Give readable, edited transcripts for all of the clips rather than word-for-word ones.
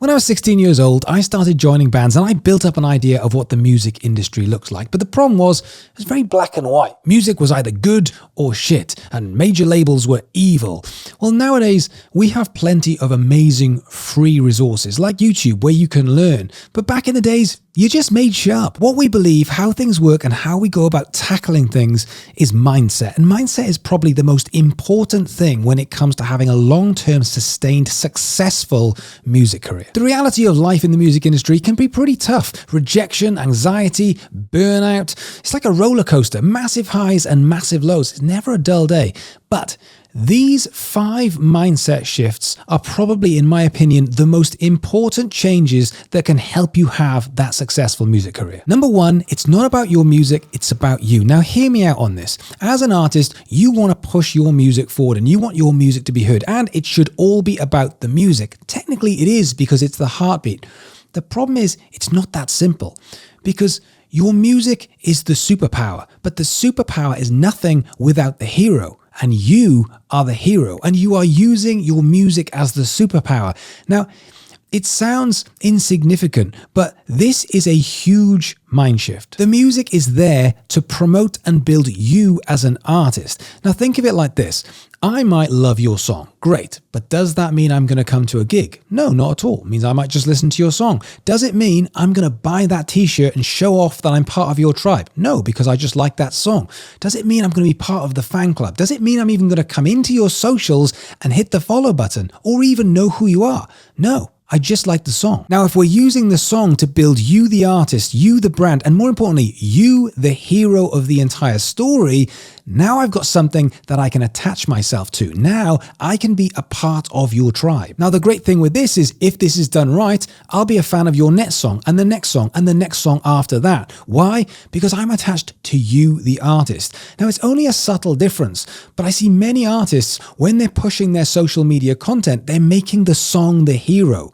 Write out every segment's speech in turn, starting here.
When I was 16 years old, I started joining bands and I built up an idea of what the music industry looks like. But the problem was, it was very black and white. Music was either good or shit, and major labels were evil. Well, nowadays, we have plenty of amazing free resources like YouTube where you can learn. But back in the days, you just made shit up. What we believe, how things work, and how we go about tackling things is mindset. And mindset is probably the most important thing when it comes to having a long-term, sustained, successful music career. The reality of life in the music industry can be pretty tough. Rejection, anxiety, burnout. It's like a roller coaster, massive highs and massive lows. It's never a dull day. But these 5 mindset shifts are probably, in my opinion, the most important changes that can help you have that successful music career. Number 1, it's not about your music, it's about you. Now, hear me out on this. As an artist, you want to push your music forward and you want your music to be heard, and it should all be about the music. Technically, it is because it's the heartbeat. The problem is, it's not that simple because your music is the superpower, but the superpower is nothing without the hero. And you are the hero, and you are using your music as the superpower. Now, it sounds insignificant, but this is a huge mind shift. The music is there to promote and build you as an artist. Now, think of it like this. I might love your song. Great. But does that mean I'm going to come to a gig? No, not at all. It means I might just listen to your song. Does it mean I'm going to buy that t-shirt and show off that I'm part of your tribe? No, because I just like that song. Does it mean I'm going to be part of the fan club? Does it mean I'm even going to come into your socials and hit the follow button or even know who you are? No. I just like the song. Now, if we're using the song to build you, the artist, you, the brand, and more importantly, you, the hero of the entire story, now I've got something that I can attach myself to. Now I can be a part of your tribe. Now, the great thing with this is if this is done right, I'll be a fan of your next song and the next song and the next song after that. Why? Because I'm attached to you, the artist. Now, it's only a subtle difference, but I see many artists, when they're pushing their social media content, they're making the song the hero.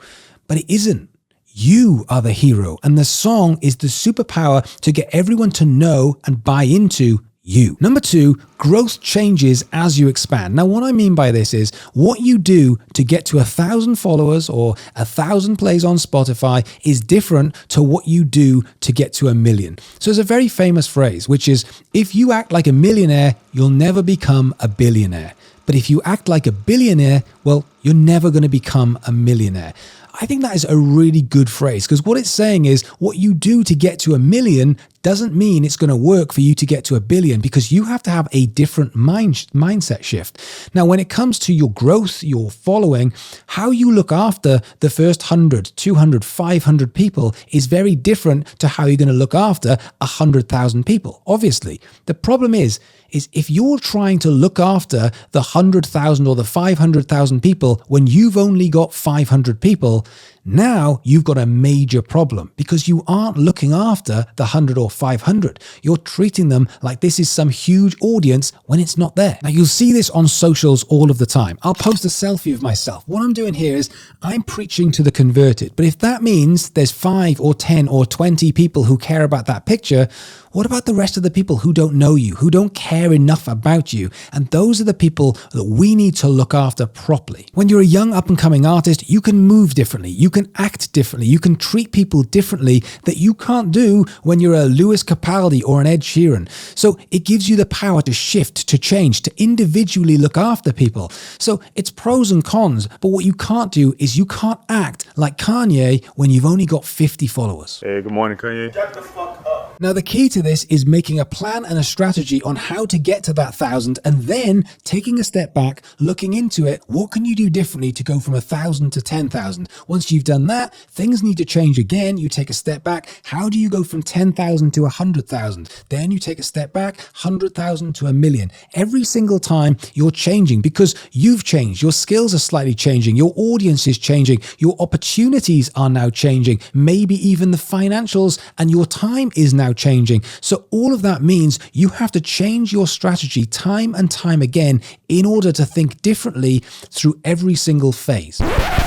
But it isn't. You are the hero, and the song is the superpower to get everyone to know and buy into you. Number 2, growth changes as you expand. Now, what I mean by this is what you do to get to 1,000 followers or 1,000 plays on Spotify is different to what you do to get to 1 million. So there's a very famous phrase, which is, if you act like a millionaire, you'll never become a billionaire. But if you act like a billionaire, well, you're never going to become a millionaire. I think that is a really good phrase because what it's saying is what you do to get to 1 million doesn't mean it's going to work for you to get to 1 billion because you have to have a different mindset shift. Now, when it comes to your growth, your following, how you look after the first 100, 200, 500 people is very different to how you're going to look after 100,000 people. Obviously, the problem is if you're trying to look after the 100,000 or the 500,000 people when you've only got 500 people, now you've got a major problem because you aren't looking after the 100 or 500. You're treating them like this is some huge audience when it's not there. Now, you'll see this on socials all of the time. I'll post a selfie of myself. What I'm doing here is I'm preaching to the converted. But if that means there's 5 or 10 or 20 people who care about that picture, what about the rest of the people who don't know you, who don't care enough about you? And those are the people that we need to look after properly. When you're a young up-and-coming artist, you can move differently, you can act differently, you can treat people differently that you can't do when you're a Lewis Capaldi or an Ed Sheeran. So it gives you the power to shift, to change, to individually look after people. So it's pros and cons, but what you can't do is you can't act like Kanye when you've only got 50 followers. Hey, good morning, Kanye. Shut the fuck up. Now, the key to this is making a plan and a strategy on how to get to that 1,000 and then taking a step back, looking into it. What can you do differently to go from 1,000 to 10,000? Once you've done that, things need to change again. You take a step back. How do you go from 10,000 to 100,000? Then you take a step back, 100,000 to 1 million. Every single time you're changing because you've changed. Your skills are slightly changing. Your audience is changing. Your opportunities are now changing. Maybe even the financials and your time is now changing. So all of that means you have to change your strategy time and time again in order to think differently through every single phase.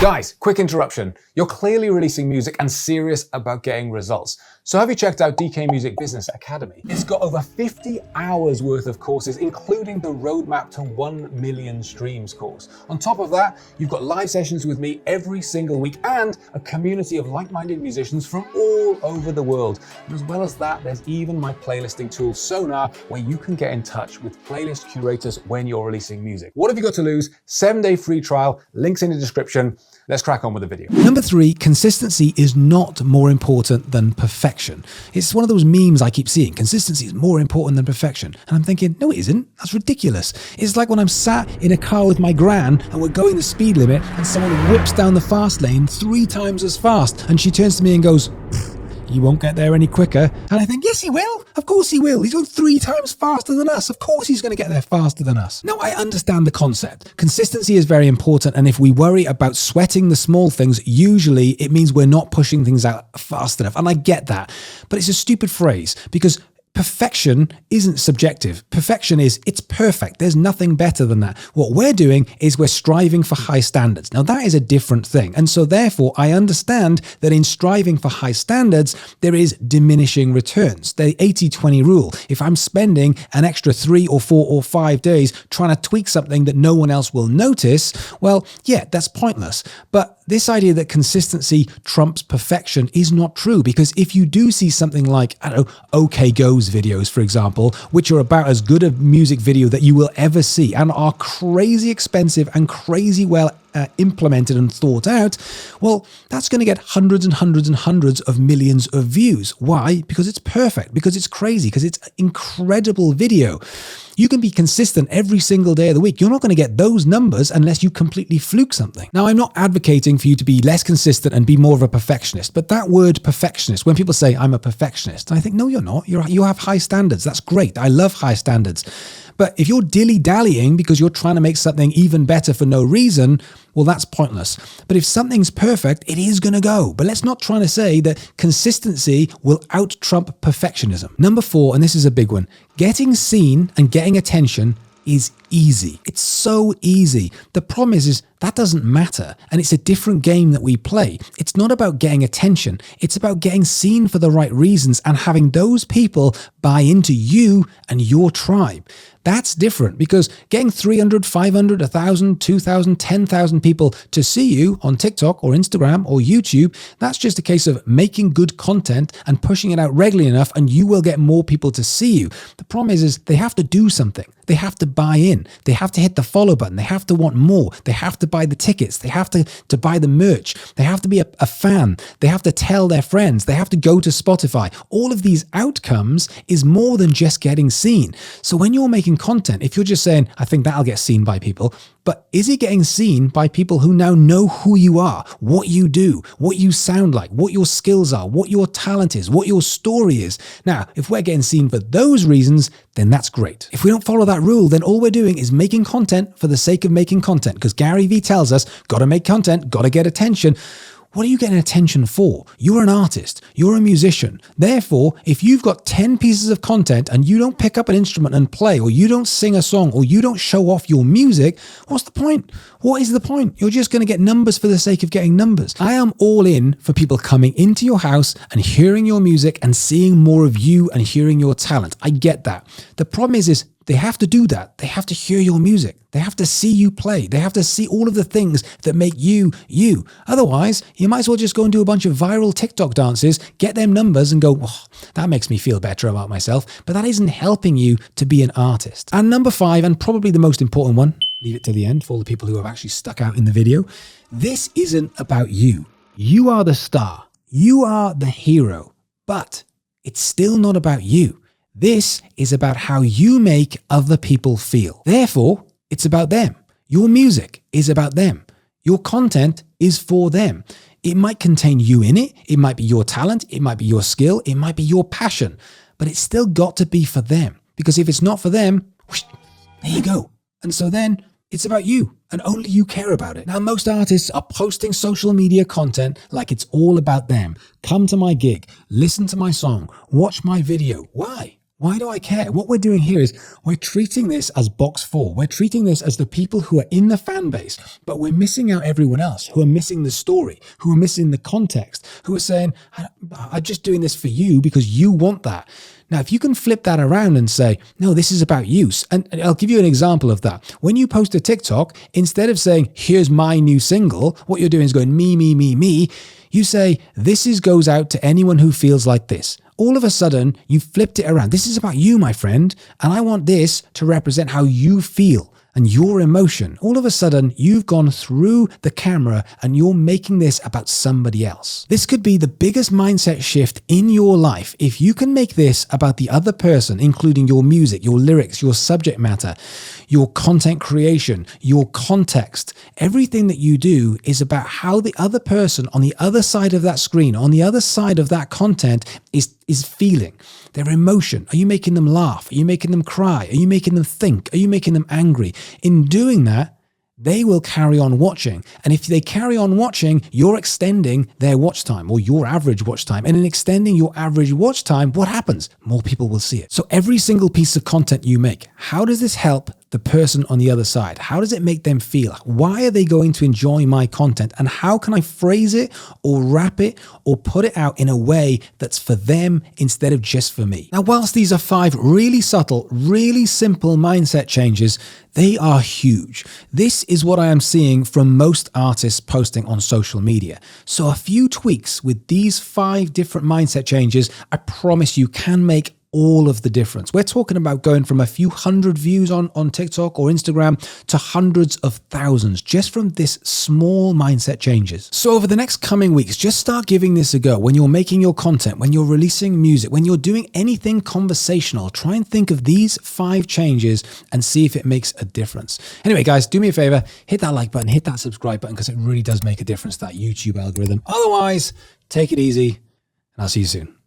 Guys, quick interruption. You're clearly releasing music and serious about getting results. So have you checked out DK Music Business Academy? It's got over 50 hours worth of courses, including the Roadmap to 1 Million Streams course. On top of that, you've got live sessions with me every single week and a community of like-minded musicians from all over the world. And as well as that, there's even my playlisting tool, Sonar, where you can get in touch with playlist curators when you're releasing music. What have you got to lose? 7-day free trial, links in the description. Let's crack on with the video. Number 3, consistency is not more important than perfection. It's one of those memes I keep seeing. Consistency is more important than perfection. And I'm thinking, no, it isn't. That's ridiculous. It's like when I'm sat in a car with my gran and we're going the speed limit and someone whips down the fast lane 3 times as fast and she turns to me and goes, "You won't get there any quicker." And I think, yes, he will. Of course he will. He's going 3 times faster than us. Of course he's going to get there faster than us. Now, I understand the concept. Consistency is very important. And if we worry about sweating the small things, usually it means we're not pushing things out fast enough. And I get that. But it's a stupid phrase because perfection isn't subjective. Perfection is, it's perfect. There's nothing better than that. What we're doing is we're striving for high standards. Now, that is a different thing. And so therefore, I understand that in striving for high standards, there is diminishing returns. The 80-20 rule. If I'm spending an extra 3 or 4 or 5 days trying to tweak something that no one else will notice, well, yeah, that's pointless. But this idea that consistency trumps perfection is not true, because if you do see something like, I don't know, OK Go's videos, for example, which are about as good a music video that you will ever see and are crazy expensive and crazy well implemented and thought out, well, that's going to get hundreds and hundreds and hundreds of millions of views. Why? Because it's perfect, because it's crazy, because it's an incredible video. You can be consistent every single day of the week. You're not going to get those numbers unless you completely fluke something. Now, I'm not advocating for you to be less consistent and be more of a perfectionist, but that word perfectionist, when people say I'm a perfectionist, I think, no, you're not. You have high standards. That's great. I love high standards. But if you're dilly-dallying because you're trying to make something even better for no reason, well, that's pointless. But if something's perfect, it is going to go. But let's not try to say that consistency will out-trump perfectionism. Number 4, and this is a big one, getting seen and getting attention is easy. It's so easy. The problem is that doesn't matter. And it's a different game that we play. It's not about getting attention. It's about getting seen for the right reasons and having those people buy into you and your tribe. That's different, because getting 300, 500, 1,000, 2,000, 10,000 people to see you on TikTok or Instagram or YouTube, that's just a case of making good content and pushing it out regularly enough, and you will get more people to see you. The problem is they have to do something. They have to buy in. They have to hit the follow button. They have to want more. They have to buy the tickets. They have to buy the merch. They have to be a fan. They have to tell their friends. They have to go to Spotify. All of these outcomes is more than just getting seen. So when you're making content, if you're just saying, I think that'll get seen by people, but is it getting seen by people who now know who you are, what you do, what you sound like, what your skills are, what your talent is, what your story is? Now, if we're getting seen for those reasons, then that's great. If we don't follow that rule, then all we're doing is making content for the sake of making content, because Gary Vee tells us, got to make content, got to get attention. What are you getting attention for? You're an artist. You're a musician. Therefore, if you've got 10 pieces of content and you don't pick up an instrument and play, or you don't sing a song, or you don't show off your music, what's the point? What is the point? You're just going to get numbers for the sake of getting numbers. I am all in for people coming into your house and hearing your music and seeing more of you and hearing your talent. I get that. The problem is they have to do that. They have to hear your music. They have to see you play. They have to see all of the things that make you, you. Otherwise, you might as well just go and do a bunch of viral TikTok dances, get them numbers and go, oh, that makes me feel better about myself. But that isn't helping you to be an artist. And number 5, and probably the most important one, leave it to the end for all the people who have actually stuck out in the video. This isn't about you. You are the star. You are the hero. But it's still not about you. This is about how you make other people feel. Therefore, it's about them. Your music is about them. Your content is for them. It might contain you in it. It might be your talent. It might be your skill. It might be your passion. But it's still got to be for them. Because if it's not for them, whoosh, there you go. And so then it's about you, and only you care about it. Now, most artists are posting social media content like it's all about them. Come to my gig, listen to my song, watch my video. Why? Why do I care? What we're doing here is we're treating this as box 4. We're treating this as the people who are in the fan base, but we're missing out everyone else who are missing the story, who are missing the context, who are saying, I'm just doing this for you because you want that. Now, if you can flip that around and say, no, this is about use. And I'll give you an example of that. When you post a TikTok, instead of saying, here's my new single, what you're doing is going, me, me, me, me. You say, goes out to anyone who feels like this. All of a sudden, you flipped it around. This is about you, my friend. And I want this to represent how you feel and your emotion. All of a sudden, you've gone through the camera and you're making this about somebody else. This could be the biggest mindset shift in your life. If you can make this about the other person, including your music, your lyrics, your subject matter, your content creation, your context, everything that you do is about how the other person on the other side of that screen, on the other side of that content is feeling. Their emotion. Are you making them laugh? Are you making them cry? Are you making them think? Are you making them angry? In doing that, they will carry on watching. And if they carry on watching, you're extending their watch time or your average watch time. And in extending your average watch time, what happens? More people will see it. So every single piece of content you make, how does this help the person on the other side? How does it make them feel? Why are they going to enjoy my content? And how can I phrase it or wrap it or put it out in a way that's for them instead of just for me? Now, whilst these are 5 really subtle, really simple mindset changes, they are huge. This is what I am seeing from most artists posting on social media. So a few tweaks with these 5 different mindset changes, I promise you can make all of the difference. We're talking about going from a few hundred views on TikTok or Instagram to hundreds of thousands just from this small mindset changes. So over the next coming weeks, just start giving this a go. When you're making your content, when you're releasing music, when you're doing anything conversational, try and think of these 5 changes and see if it makes a difference. Anyway, guys, do me a favor, hit that like button, hit that subscribe button, because it really does make a difference to that YouTube algorithm. Otherwise, take it easy and I'll see you soon.